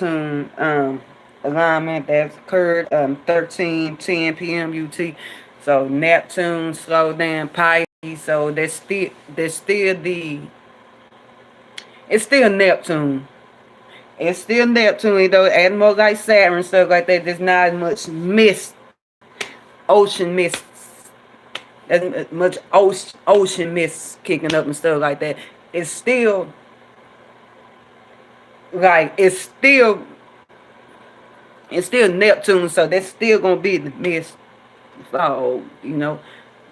Neptune alignment that's occurred 13:10 p.m. UT. So Neptune slow down Pisces. So there's still the it's still Neptune. It's still Neptune though, adding more like Saturn stuff like that. There's not as much mist, ocean mist, as much ocean mist kicking up and stuff like that. It's still like it's still Neptune, so that's still gonna be the mist, fog,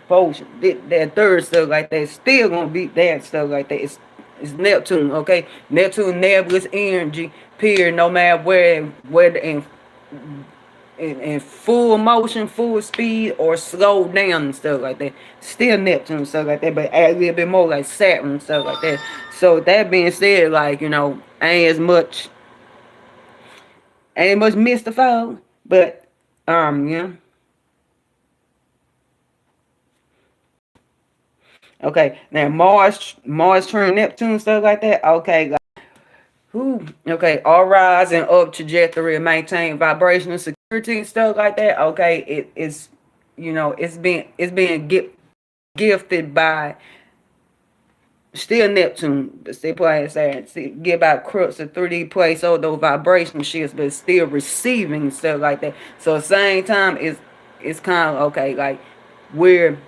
potion, that third stuff like that. It's still gonna be that stuff like that. It's Neptune, okay? Neptune nebulous energy, period. No matter where in full motion, full speed, or slow down and stuff like that. Still Neptune and stuff like that, but add a little bit more like Saturn and stuff like that. So that being said, like ain't much mystified, but yeah. Okay, now Mars turn Neptune stuff like that. Okay, who? Okay, all rise and up trajectory and maintain vibrational security and stuff like that. Okay, it's gifted by still Neptune, but still playing Saturn. Give out crooks a 3D place, all those vibration shifts, but still receiving stuff like that. So at the same time, it's kind of okay. Like we're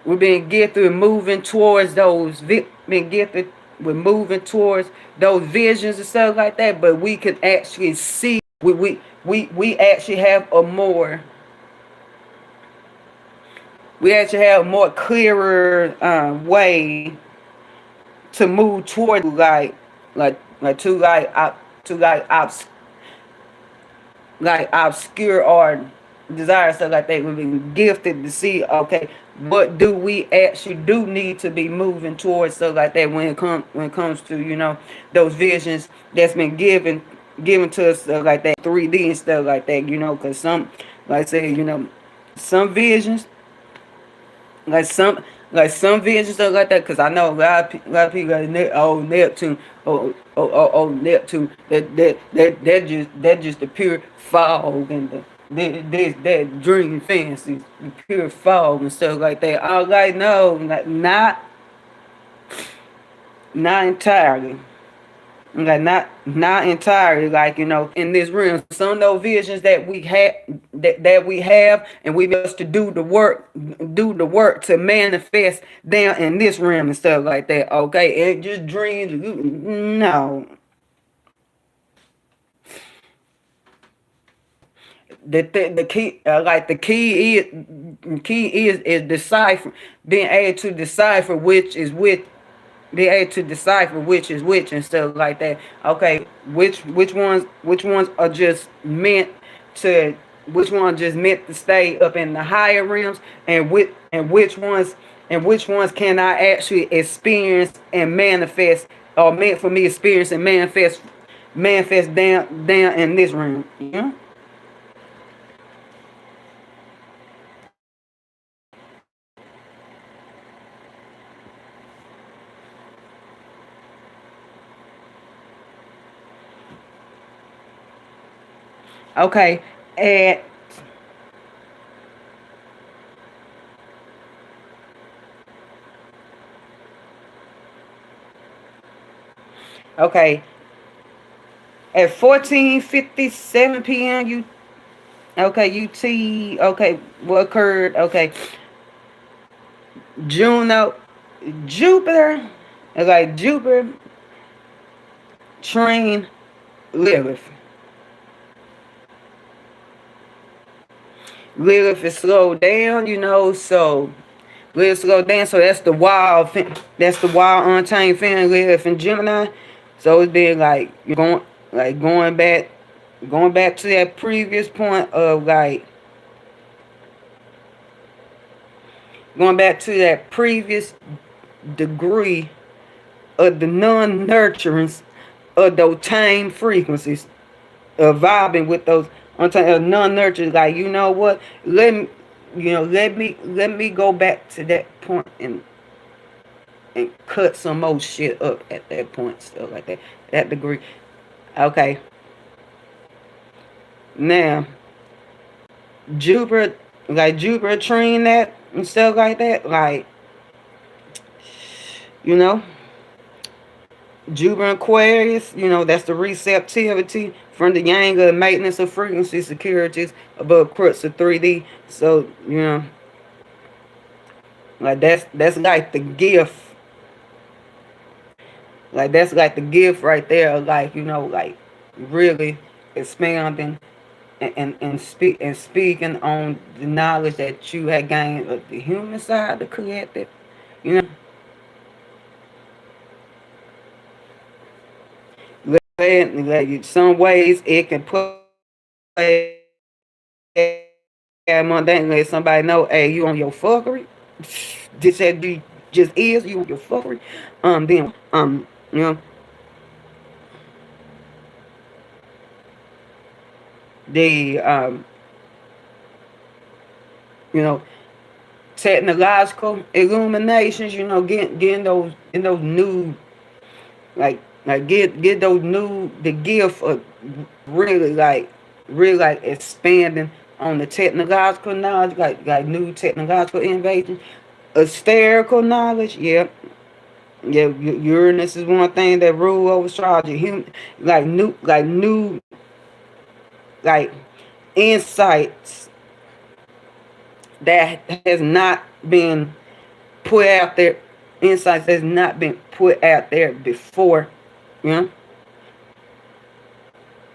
we're being gifted moving towards those. Being gifted with moving towards those visions and stuff like that. But we can actually see. We actually have a more. We actually have a more clearer way to move toward like to like obscure or desire stuff like that. We've been gifted to see, okay, what do we actually do need to be moving towards stuff like that when it comes to those visions that's been given to us like that 3D and stuff like that. Because some, like I said, some visions like some visions stuff like that. Because I know a lot of people got Neptune, Neptune. That just the pure fog and that dream fancy, the pure fog and stuff like that. I was like, no, not entirely. Like not entirely, like in this realm. Some of those visions that we have, and we must to do the work to manifest down in this realm and stuff like that. Okay, it just dreams. No, the key, like the key is decipher, being able to decipher which is which, be able to decipher which is which and stuff like that. Okay, which ones are just meant to which ones just meant to stay up in the higher realms, and which ones can I actually experience and manifest, or meant for me to experience and manifest down in this realm. Okay, and okay, at 14:57 p.m. UT. Okay, what occurred? Okay, Juno, Jupiter, like Jupiter train Lilith. Lilith is slowed down, so Lilith slowed down. So that's the wild untamed fan Lilith in Gemini. So it's been like you're going back to that previous point of like going back to that previous degree of the non-nurturance of those tame frequencies of vibing with those non-nurturance. Like, what? Let me go back to that point and cut some more shit up at that point, stuff like that. That degree. Okay. Now, Jupiter, like Jupiter train that and stuff like that, like, you know, Jupiter Aquarius, that's the receptivity from the yang of maintenance of frequency securities above crux of 3D. So, like that's like the gift. Like that's like the gift right there, like, like really expanding and speaking on the knowledge that you had gained of the human side, the collective, you know. Some ways it can put mundane, let somebody know, hey, you on your fuckery. This that you just is, you on your fuckery. Then you know, the you know, technological illuminations, getting those new, like get those new, the gift of really like expanding on the technological knowledge, like new technological innovation, spherical knowledge. Yeah, yeah. Uranus is one thing that rule over astrology. Like new like insights that has not been put out there, insights that's not been put out there before, you know,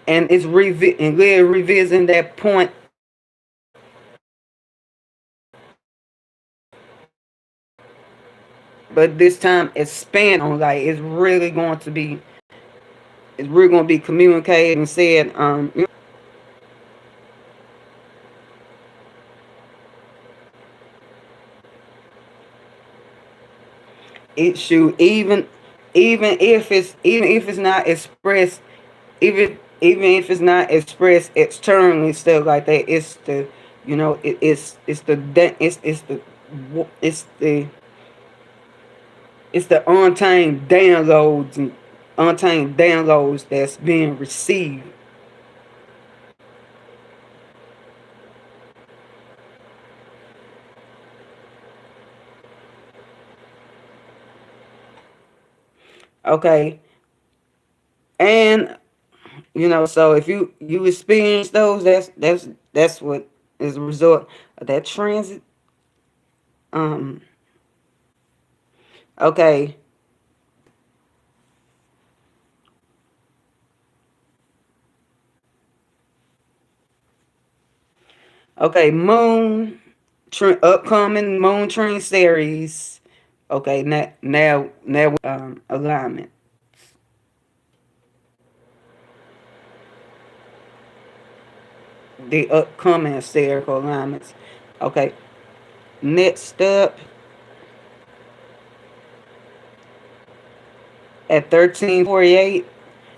and it's and we're revisiting that point, but this time expand on, like, it's really going to be communicated and said, it should, even if it's not expressed, even if it's not expressed externally, stuff like that. It's the, it's the it's the untamed downloads that's being received. Okay, and so if you experience those, that's what is a result of that transit. Um, okay, okay, upcoming moon train series. Okay, now alignment. The upcoming spherical alignments. Okay, next up at 13:48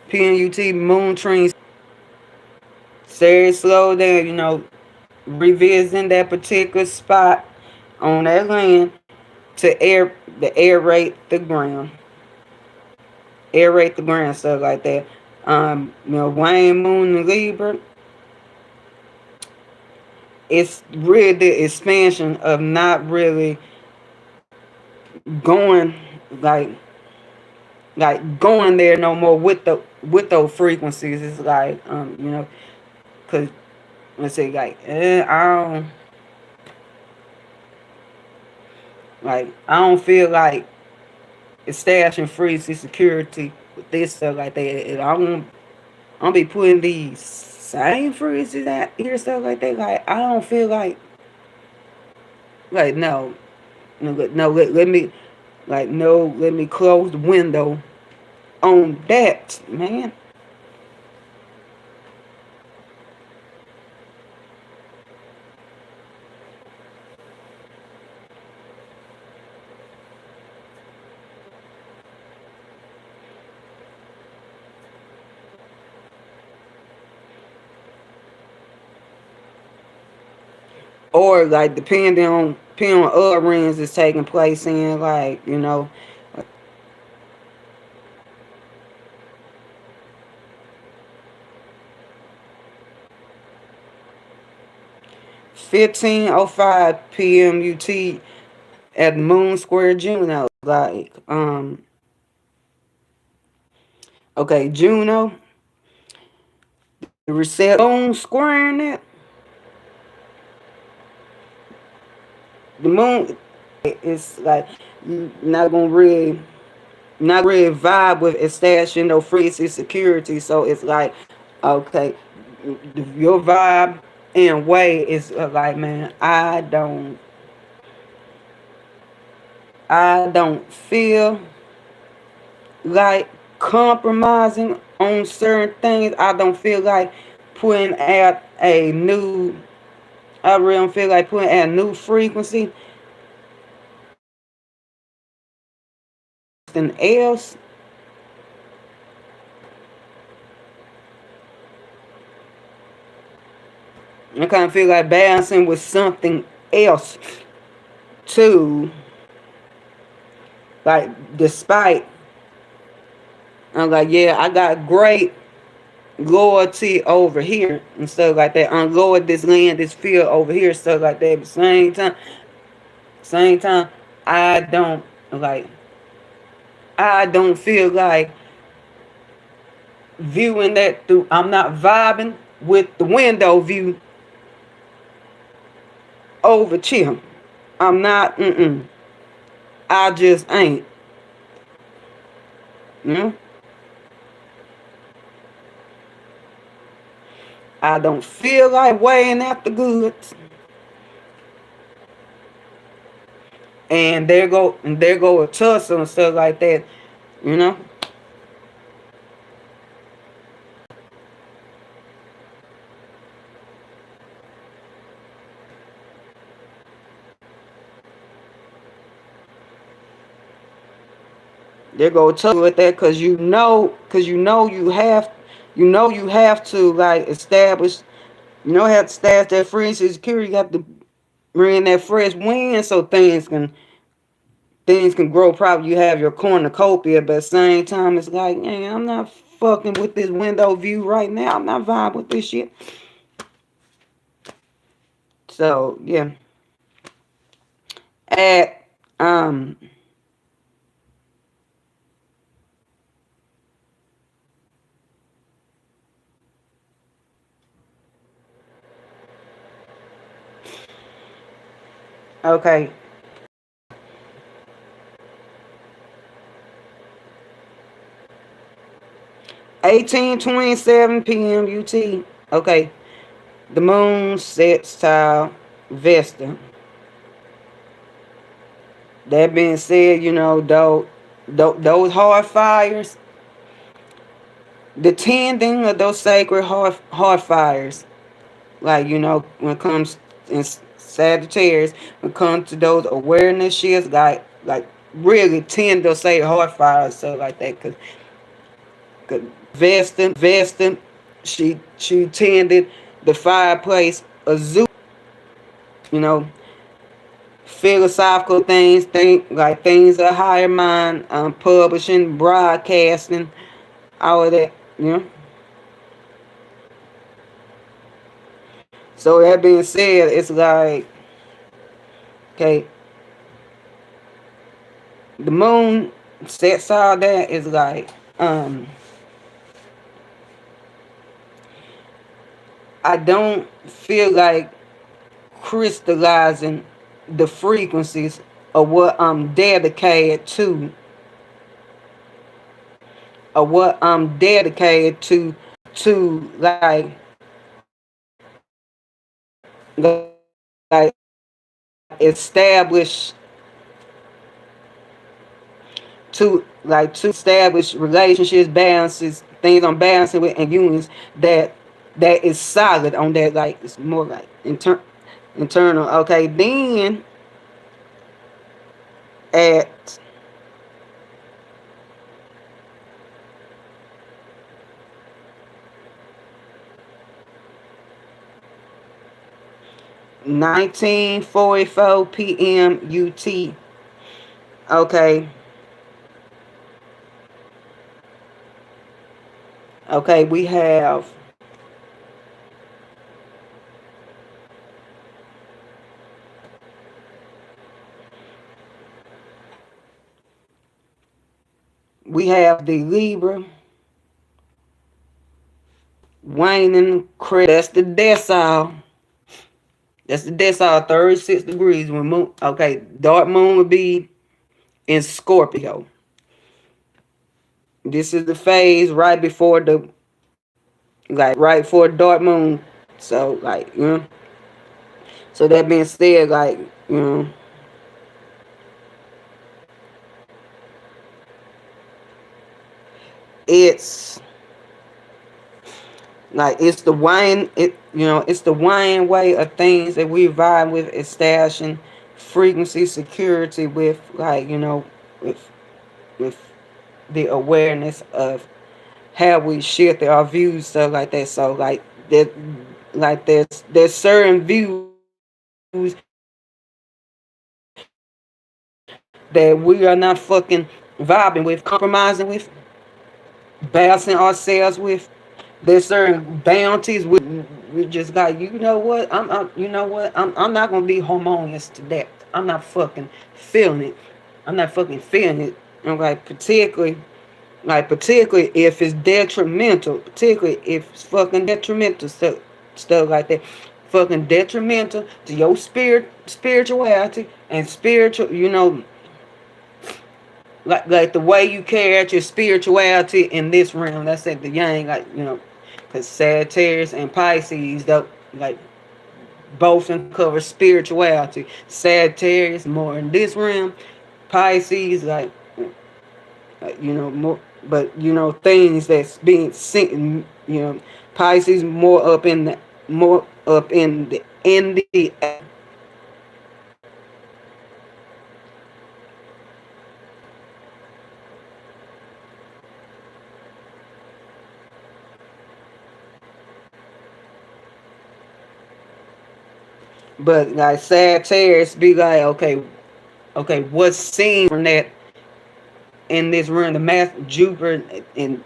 PNUT moon train series, slow down. Revisiting that particular spot on that land to aerate the ground, stuff like that. Waning moon and Libra, it's really the expansion of not really going like going there no more with those frequencies. It's like, cause let's say, like, I don't feel like establishing frequency security with this stuff like that. And I'm be putting these same frequencies out here, stuff like that. Like, I don't feel like no, no, let me, like, no, let me close the window on that, man. Or, like, depending on other rings that's taking place in, like, 15:05 p.m. UT at Moon Square Juno. Like, okay, Juno, the reset Moon squaring it. The moon is like not gonna really vibe with establishing no frequency security. So it's like, okay, your vibe and way is like, man, I don't feel like compromising on certain things. I don't feel like putting out a new. I really don't feel like putting out a new frequency than else. I kind of feel like balancing with something else too. Like, despite, I'm like, yeah, I got great loyalty over here and stuff like that. Unload this land, this field over here, stuff like that. But same time, I don't like. I don't feel like viewing that through. I'm not vibing with the window view over chill. I'm not. I just ain't. You know. I don't feel like weighing out the goods. And there go a tussle and stuff like that. You know. There go a tussle with that cause you have to like establish. Have to stash that free security. You have to bring that fresh wind so things can grow properly. You have your cornucopia, but at the same time, it's like, man, I'm not fucking with this window view right now. I'm not vibing with this shit. So yeah, at um okay, 18:27 p.m. UT. Okay, the moon sets tile Vesta. That being said, those hard fires, the tending of those sacred hard fires, like, when it comes in Sagittarius, when it comes to those awareness shifts, like really tend to say hard fires, stuff like that, cause Vestin, she tended the fireplace, Azu, you know, philosophical things of higher mind, publishing, broadcasting, all of that, you know. So that being said, it's like, okay, the moon sets all that is like, I don't feel like crystallizing the frequencies of what I'm dedicated to like establish to establish relationships, balances, things I'm balancing with, and unions that is solid on that. Like, it's more like internal. Okay, then at 19:44 p.m. UT. Okay, we have We have the Libra, waning crescent. That's the decile. That's the decile, 36 degrees. When moon, okay, dark moon would be in Scorpio. This is the phase right before the, like, right before dark moon. So, like, so that being said, like, it's like it's the wine, it's the wine way of things that we vibe with, establishing frequency security with, like, with with the awareness of how we shifted our views, stuff like that. So like that, like there's certain views that we are not fucking vibing with, compromising with, balancing ourselves with. There's certain bounties we just got. I'm not gonna be harmonious to that. I'm not fucking feeling it. I'm not fucking feeling it. And particularly if it's detrimental, particularly if it's fucking detrimental stuff like that, fucking detrimental to your spirituality and spiritual, like the way you carry out your spirituality in this realm. That's at the yang, like, because Sagittarius and Pisces, though, like, both uncover spirituality. Sagittarius more in this realm, Pisces, more, but things that's being seen, Pisces more up in the but like Sagittarius be like, okay, what's seen from that in this room? The math Jupiter in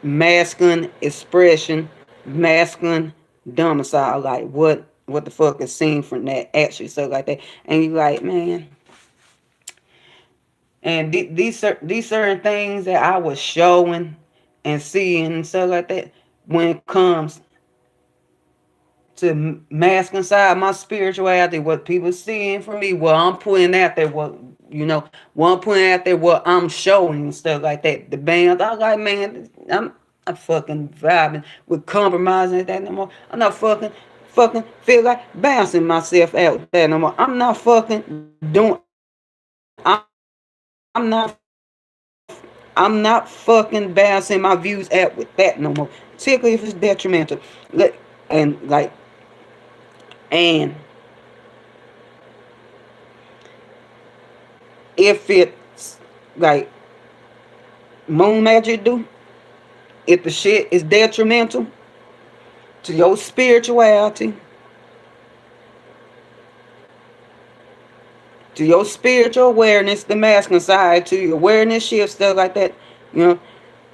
masculine expression, masculine domicile, like what the fuck is seen from that, actually, stuff like that. And you like, man, and these certain things that I was showing and seeing and stuff like that, when it comes to masculine side, my spirituality, what people seeing from me, what I'm putting out there, what I'm putting out there, what I'm showing and stuff like that. The bands, I like, man, I'm fucking vibing with compromising that no more. I'm not fucking feel like bouncing myself out there no more. I'm not fucking doing. I'm not. I'm not fucking balancing my views out with that no more. Particularly if it's detrimental. And like, and if it's like moon magic do, if the shit is detrimental to your spirituality, to your spiritual awareness, the masculine side, to your awareness shift, stuff like that, you know,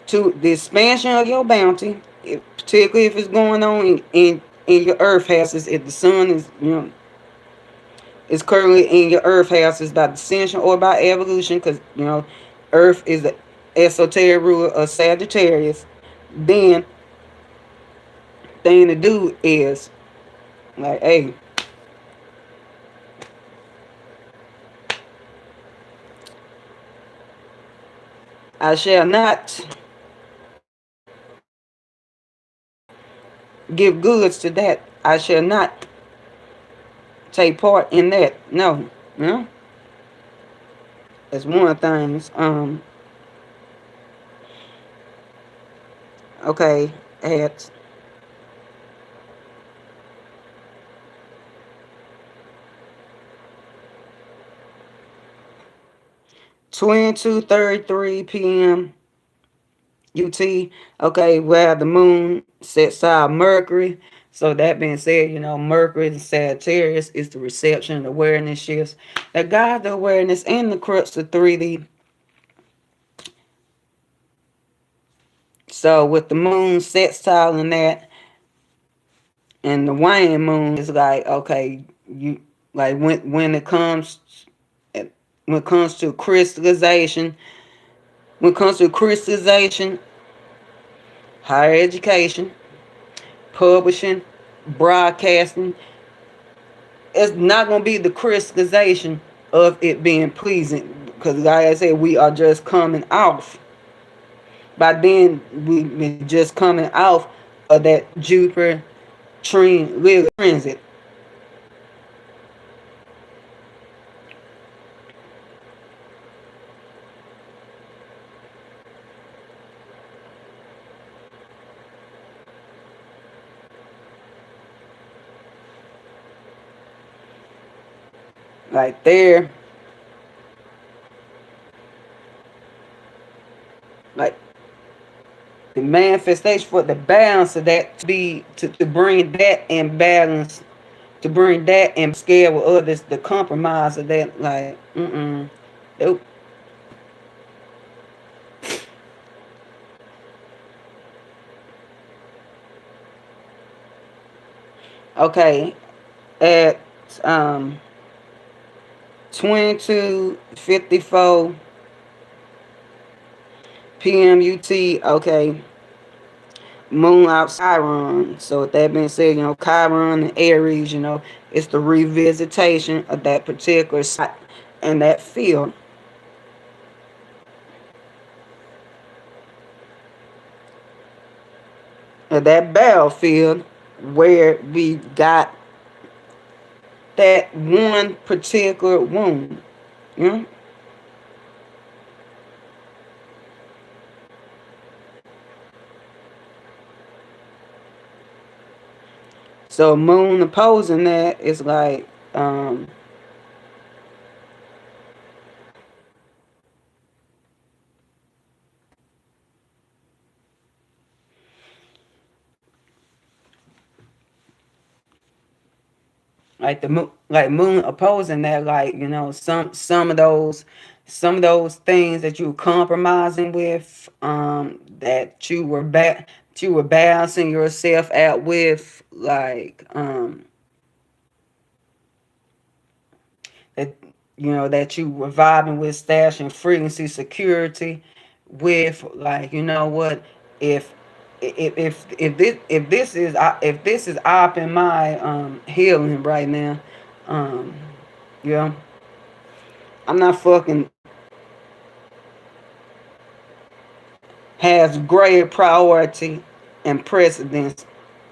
to the expansion of your bounty, particularly if it's going on in your earth houses, if the sun is currently in your earth houses by descension or by evolution, because earth is the esoteric ruler of Sagittarius, then thing to do is like, hey, I shall not give goods to that. I shall not take part in that. No, that's one of the things. Okay, at 22:33 p.m. UT. Okay, where the moon sets out Mercury. So that being said, Mercury in Sagittarius is the reception and awareness shifts that guide the awareness and the crux of 3D. So with the moon sextile in that, and the waning moon is like, okay, you like when it comes to crystallization, when it comes to crystallization, higher education, publishing, broadcasting, it's not going to be the crystallization of it being pleasing. Because, like I said, we are just coming off. By then, we just coming off of that Jupiter transit. Like there, like the manifestation for the balance of that to be to bring that in balance, to bring that and scale with others, the compromise of that, like, nope. Okay, at um 22:54 p.m. UT. Okay, moon out Chiron. So with that being said, Chiron and Aries, it's the revisitation of that particular site and that field, of that battlefield where we got that one particular wound. You know? So moon opposing that is like the moon, like moon opposing that, like, some of those things that you were compromising with, that you were balancing yourself out with, like, that that you were vibing with, stashing frequency security with, like, what, if if this is op in my healing right now, um yeah, I'm not fucking, has greater priority and precedence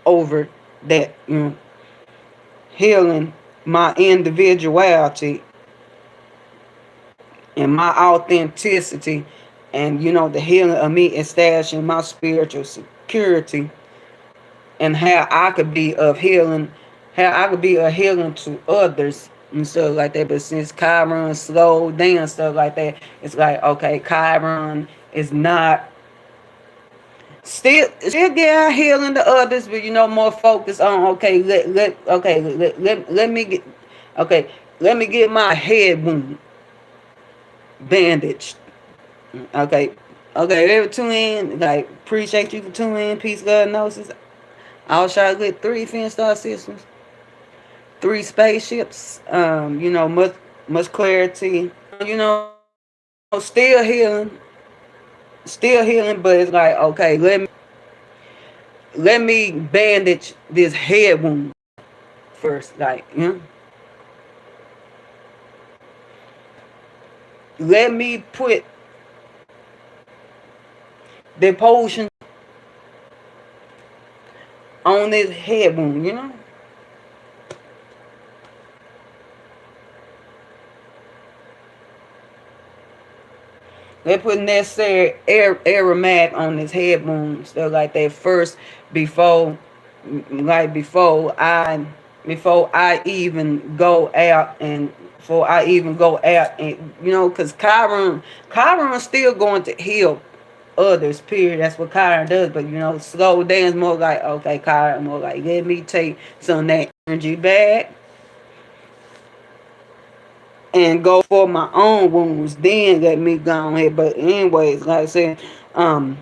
over that, healing my individuality and my authenticity, and the healing of me establishing my spiritual security, and how I could be a healing to others and stuff like that. But since Chiron slowed down, stuff like that, it's like, okay, Chiron is not, still get healing to others, but more focused on, okay, let me get, okay, let me get my head wound bandaged. Okay. Okay, every tune in. Like, appreciate you for tuning in. Peace, God, gnosis. All shot good. 3 fin star systems. 3 spaceships. Much clarity. Still healing. Still healing, but it's like, okay, let me bandage this head wound first. Like, let me put the potion on this head wound. They put necessary aromatic on his head wound, stuff like that first, before, before I even go out, and because Chiron's still going to heal others. Period. That's what Chiron does. But slow down, more like, okay, Chiron, more like, let me take some of that energy back and go for my own wounds. Then let me go ahead. But anyways, like I said, um,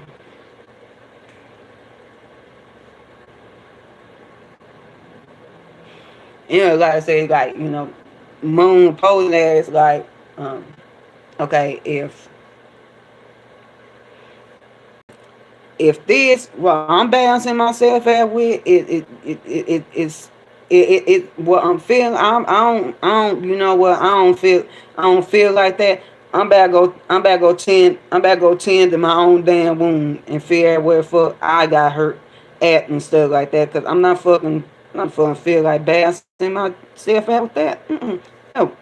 like I said, like, moon polar is like, okay, if this what I'm balancing myself at with it what I'm feeling, I don't you know what, I don't feel like that. I'm about to go tend to my own damn wound and figure out where the fuck I got hurt at and stuff like that. Cause I'm not fucking feel like balancing myself out with that. No.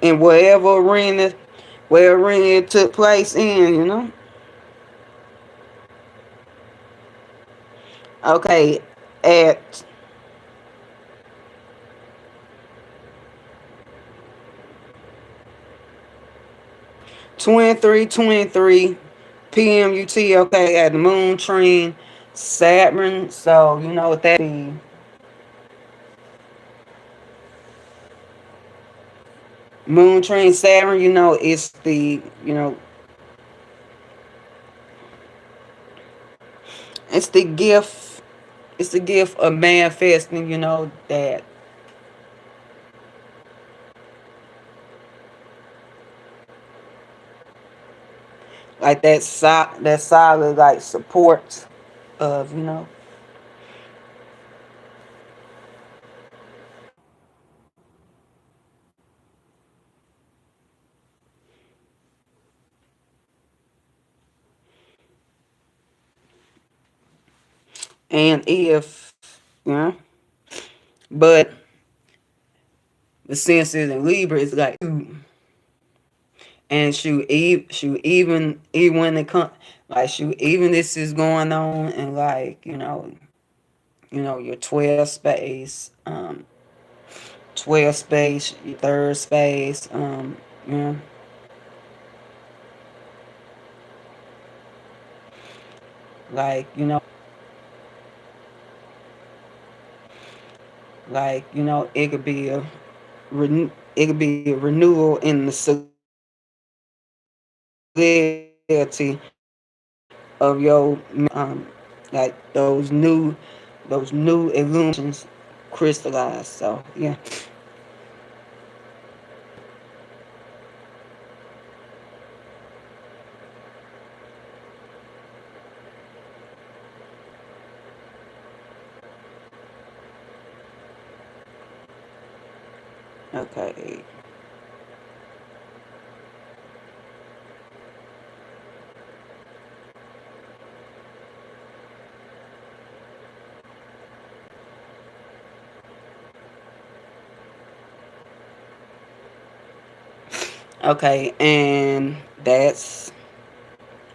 And wherever arena it took place in. Okay, at 23:23 p.m. UT. Okay, at the Moon Trine Saturn. So you know what that be. Moon Trine Saturn. It's it's the gift. It's the gift of manifesting. That like that solid like support of. And if you know, but the senses in Libra is like, and even when it come, like even this is going on, and like your 12 space, 12 space, your third space, you know, like it could be it could be a renewal in the solidity of your like those new illuminations crystallize. So yeah. Okay. Okay, and that's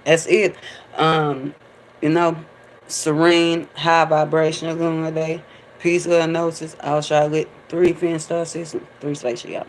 it. Um, you know, serene, high vibrational lunar day. Peace, love, notice. All Charlotte, 3 fin star system, 3 spaceship.